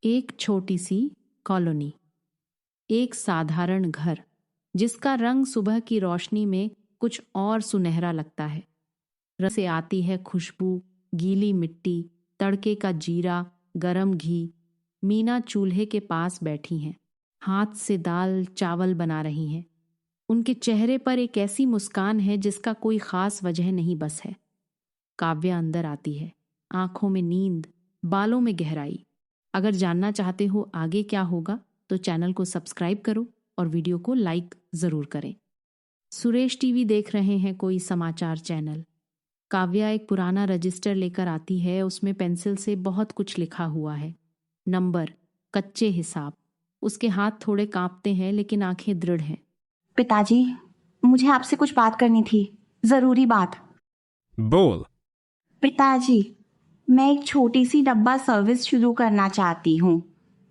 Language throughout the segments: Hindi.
एक छोटी सी कॉलोनी, एक साधारण घर जिसका रंग सुबह की रोशनी में कुछ और सुनहरा लगता है। रस से आती है खुशबू, गीली मिट्टी, तड़के का जीरा, गरम घी। मीना चूल्हे के पास बैठी हैं, हाथ से दाल चावल बना रही हैं। उनके चेहरे पर एक ऐसी मुस्कान है जिसका कोई खास वजह नहीं, बस है। काव्या अंदर आती है, आंखों में नींद, बालों में गहराई। अगर जानना चाहते हो आगे क्या होगा तो चैनल को सब्सक्राइब करो और वीडियो को लाइक जरूर करें। सुरेश टीवी देख रहे हैं कोई समाचार चैनल। काव्या एक पुराना रजिस्टर लेकर आती है, उसमें पेंसिल से बहुत कुछ लिखा हुआ है, नंबर, कच्चे हिसाब। उसके हाथ थोड़े कांपते हैं लेकिन आंखें दृढ़ हैं। पिताजी, मुझे आपसे कुछ बात करनी थी, जरूरी बात। बोल। पिताजी, मैं एक छोटी सी डब्बा सर्विस शुरू करना चाहती हूँ।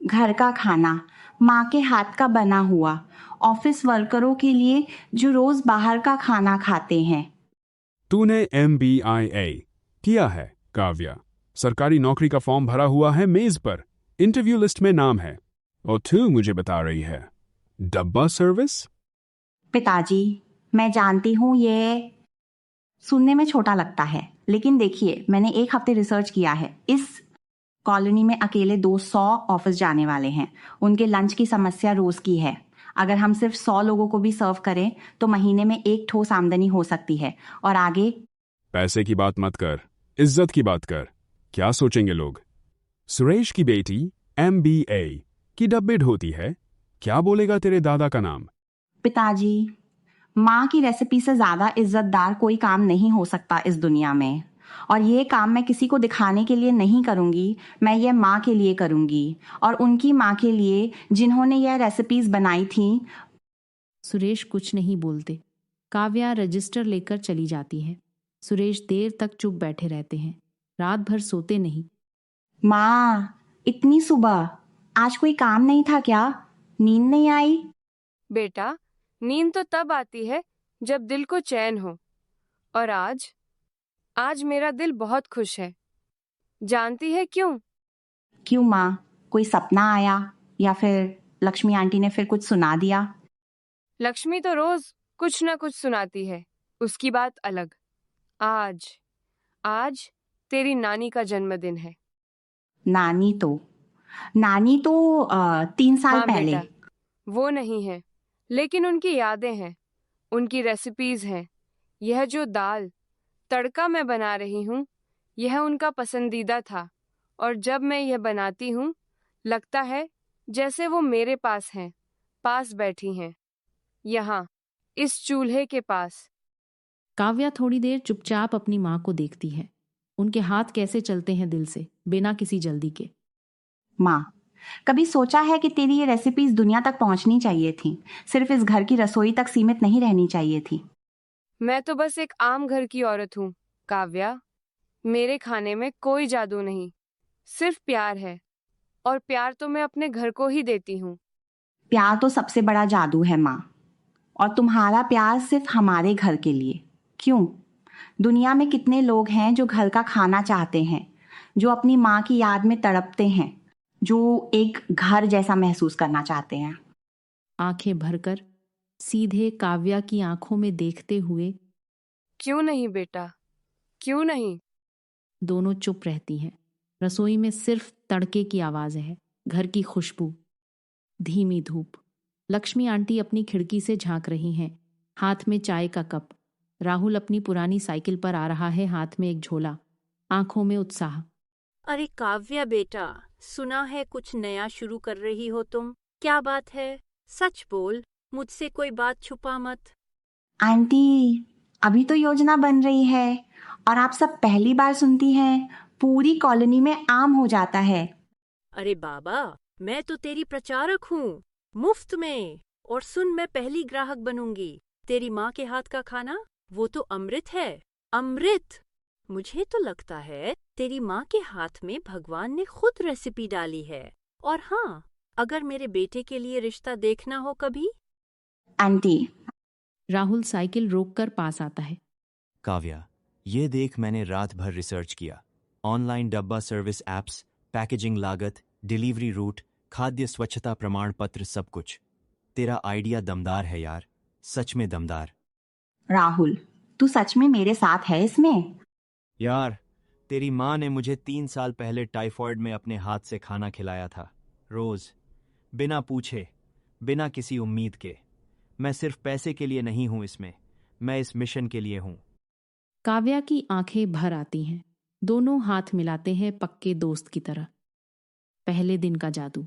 घर का खाना, माँ के हाथ का बना हुआ, ऑफिस वर्करों के लिए जो रोज बाहर का खाना खाते हैं। तूने MBIA किया है काव्या? सरकारी नौकरी का फॉर्म भरा हुआ है मेज पर, इंटरव्यू लिस्ट में नाम है, और तू मुझे बता रही है डब्बा सर्विस? पिताजी, मैं जानती हूँ ये सुनने में छोटा लगता है, लेकिन देखिए, मैंने एक हफ्ते रिसर्च किया है। इस कॉलोनी में अकेले 200 ऑफिस जाने वाले हैं। उनके लंच की समस्या रोज की है। अगर हम सिर्फ 100 लोगों को भी सर्व करें तो महीने में एक ठोस आमदनी हो सकती है। और आगे पैसे की बात मत कर, इज्जत की बात कर। क्या सोचेंगे लोग? सुरेश की बेटी MBA की डब्बे ढोती है, क्या बोलेगा तेरे दादा का नाम? पिताजी, माँ की रेसिपी से ज्यादा इज्जतदार कोई काम नहीं हो सकता इस दुनिया में। और ये काम मैं किसी को दिखाने के लिए नहीं करूंगी, मैं ये माँ के लिए करूंगी और उनकी माँ के लिए जिन्होंने यह रेसिपीज बनाई थी। सुरेश कुछ नहीं बोलते। काव्या रजिस्टर लेकर चली जाती है। सुरेश देर तक चुप बैठे रहते हैं, रात भर सोते नहीं। माँ, इतनी सुबह, आज कोई काम नहीं था क्या? नींद नहीं आई? बेटा, नींद तो तब आती है जब दिल को चैन हो। और आज मेरा दिल बहुत खुश है। जानती है क्यों? क्यों माँ? कोई सपना आया या फिर लक्ष्मी आंटी ने फिर कुछ सुना दिया? लक्ष्मी तो रोज कुछ न कुछ सुनाती है, उसकी बात अलग। आज तेरी नानी का जन्मदिन है। नानी तो 3 साल हाँ पहले। बेटा, वो नहीं है, लेकिन उनकी यादें हैं, उनकी रेसिपीज हैं। यह जो दाल तड़का मैं बना रही हूँ, यह उनका पसंदीदा था। और जब मैं यह बनाती हूँ, लगता है जैसे वो मेरे पास हैं, पास बैठी हैं, यहाँ इस चूल्हे के पास। काव्या थोड़ी देर चुपचाप अपनी माँ को देखती है। उनके हाथ कैसे चलते हैं दिल से, बिना किसी जल्दी के। माँ, कभी सोचा है कि तेरी ये रेसिपीज दुनिया तक पहुंचनी चाहिए थी, सिर्फ इस घर की रसोई तक सीमित नहीं रहनी चाहिए थी। मैं तो बस एक आम घर की औरत हूँ काव्या। मेरे खाने में कोई जादू नहीं, सिर्फ प्यार है। और प्यार तो मैं अपने घर को ही देती हूँ। प्यार तो सबसे बड़ा जादू है माँ, और तुम्हारा प्यार सिर्फ हमारे घर के लिए। क्यों? दुनिया में कितने लोग हैं जो घर का खाना चाहते हैं, जो अपनी माँ की याद में तड़पते हैं, जो एक घर जैसा महसूस करना चाहते हैं। आंखें भरकर सीधे काव्या की आंखों में देखते हुए, क्यों नहीं बेटा, क्यों नहीं? दोनों चुप रहती हैं। रसोई में सिर्फ तड़के की आवाज है, घर की खुशबू, धीमी धूप। लक्ष्मी आंटी अपनी खिड़की से झांक रही हैं, हाथ में चाय का कप। राहुल अपनी पुरानी साइकिल पर आ रहा है, हाथ में एक झोला, आंखों में उत्साह। अरे काव्या बेटा, सुना है कुछ नया शुरू कर रही हो तुम? क्या बात है? सच बोल, मुझसे कोई बात छुपा मत। आंटी, अभी तो योजना बन रही है और आप सब पहली बार सुनती हैं। पूरी कॉलोनी में आम हो जाता है। अरे बाबा, मैं तो तेरी प्रचारक हूँ, मुफ्त में। और सुन, मैं पहली ग्राहक बनूंगी। तेरी माँ के हाथ का खाना, वो तो अमृत है, अमृत। मुझे तो लगता है तेरी माँ के हाथ में भगवान ने खुद रेसिपी डाली है। और हाँ, अगर मेरे बेटे के लिए रिश्ता देखना हो कभी। आंटी, राहुल साइकिल रोककर पास आता है। काव्या, ये देख, मैंने रात भर रिसर्च किया। ऑनलाइन डब्बा सर्विस एप्स, पैकेजिंग लागत, डिलीवरी रूट, खाद्य स्वच्छता प्रमाण पत्र, सब कुछ। तेरा आइडिया दमदार है यार, सच में दमदार। राहुल, तू सच में मेरे साथ है इसमें? यार, तेरी माँ ने मुझे 3 साल पहले टाइफॉइड में अपने हाथ से खाना खिलाया था, रोज, बिना पूछे, बिना किसी उम्मीद के। मैं सिर्फ पैसे के लिए नहीं हूं इसमें, मैं इस मिशन के लिए हूं। काव्या की आंखें भर आती हैं। दोनों हाथ मिलाते हैं पक्के दोस्त की तरह। पहले दिन का जादू।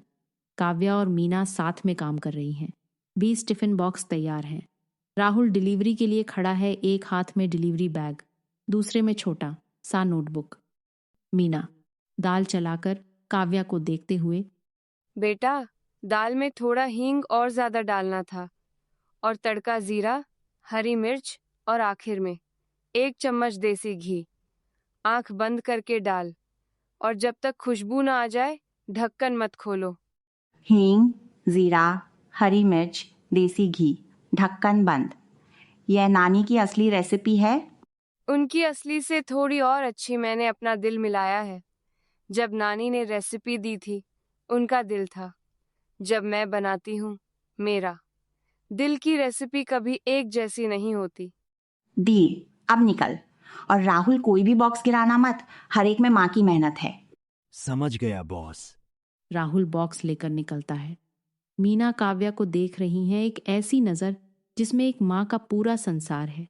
काव्या और मीना साथ में काम कर रही हैं। 20 टिफिन बॉक्स तैयार हैं। राहुल डिलीवरी के लिए खड़ा है, एक हाथ में डिलीवरी बैग, दूसरे में छोटा सा नोटबुक। मीना दाल चलाकर काव्या को देखते हुए, बेटा, दाल में थोड़ा हींग और ज्यादा डालना था, और तड़का जीरा, हरी मिर्च और आखिर में 1 चम्मच देसी घी। आंख बंद करके डाल, और जब तक खुशबू ना आ जाए ढक्कन मत खोलो। हींग, जीरा, हरी मिर्च, देसी घी, ढक्कन बंद। यह नानी की असली रेसिपी है? उनकी असली से थोड़ी और अच्छी मैंने अपना दिल मिलाया है। जब नानी ने रेसिपी दी थी, उनका दिल था। जब मैं बनाती हूँ, मेरा दिल की रेसिपी कभी एक जैसी नहीं होती। दी, अब निकल। और राहुल, कोई भी बॉक्स गिराना मत, हर एक में माँ की मेहनत है। समझ गया बॉस। राहुल बॉक्स लेकर निकलता है। मीना काव्या को देख रही हैं, एक ऐसी नजर जिसमें एक माँ का पूरा संसार है।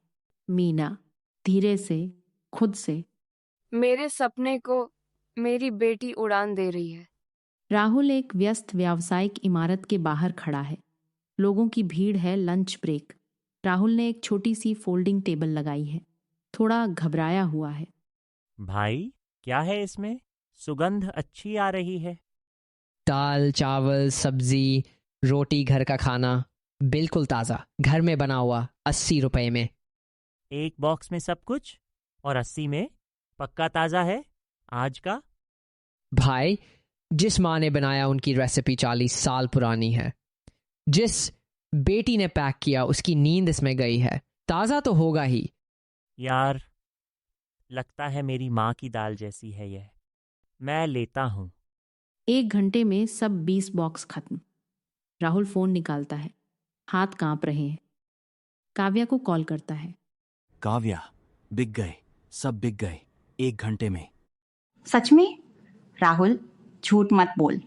मीना धीरे से, खुद से, मेरे सपने को मेरी बेटी उड़ान दे रही है। राहुल एक व्यस्त व्यावसायिक इमारत के बाहर खड़ा है। लोगों की भीड़ है, लंच ब्रेक। राहुल ने एक छोटी सी फोल्डिंग टेबल लगाई है, थोड़ा घबराया हुआ है। भाई, क्या है इसमें? सुगंध अच्छी आ रही है। दाल, चावल, सब्जी, रोटी, घर का खाना, बिल्कुल ताज़ा, घर में बना हुआ, 80 रुपए में। एक बॉक्स में सब कुछ और 80 में? पक्का ताज़ा है? आज का? भाई, जिस माँ ने बनाया उनकी रेसिपी 40 साल पुरानी है। जिस बेटी ने पैक किया उसकी नींद इसमें गई है। ताज़ा तो होगा ही। यार, लगता है मेरी माँ की दाल जैसी है यह। मैं लेता हूँ। 1 घंटे में सब 20 बॉक्स खत्म। राहुल फोन निकालता है, हाथ कांप रहे हैं। काव्या को कॉल करता है। काव्या, बिक गए, सब बिक गए, 1 घंटे में। सच में? राहुल, झूठ मत बोल।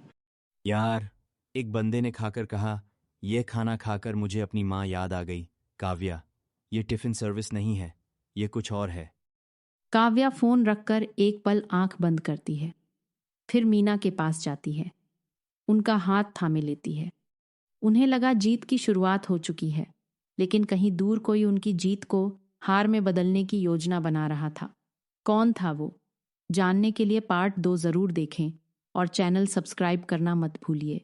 यार, एक बंदे ने खाकर कहा, यह खाना खाकर मुझे अपनी माँ याद आ गई। काव्या, ये टिफिन सर्विस नहीं है, ये कुछ और है। काव्या फोन रखकर एक पल आंख बंद करती है, फिर मीना के पास जाती है, उनका हाथ थामे लेती है। उन्हें लगा जीत की शुरुआत हो चुकी है, लेकिन कहीं दूर कोई उनकी जीत को हार में बदलने की योजना बना रहा था। कौन था वो? जानने के लिए पार्ट 2 जरूर देखें और चैनल सब्सक्राइब करना मत भूलिए।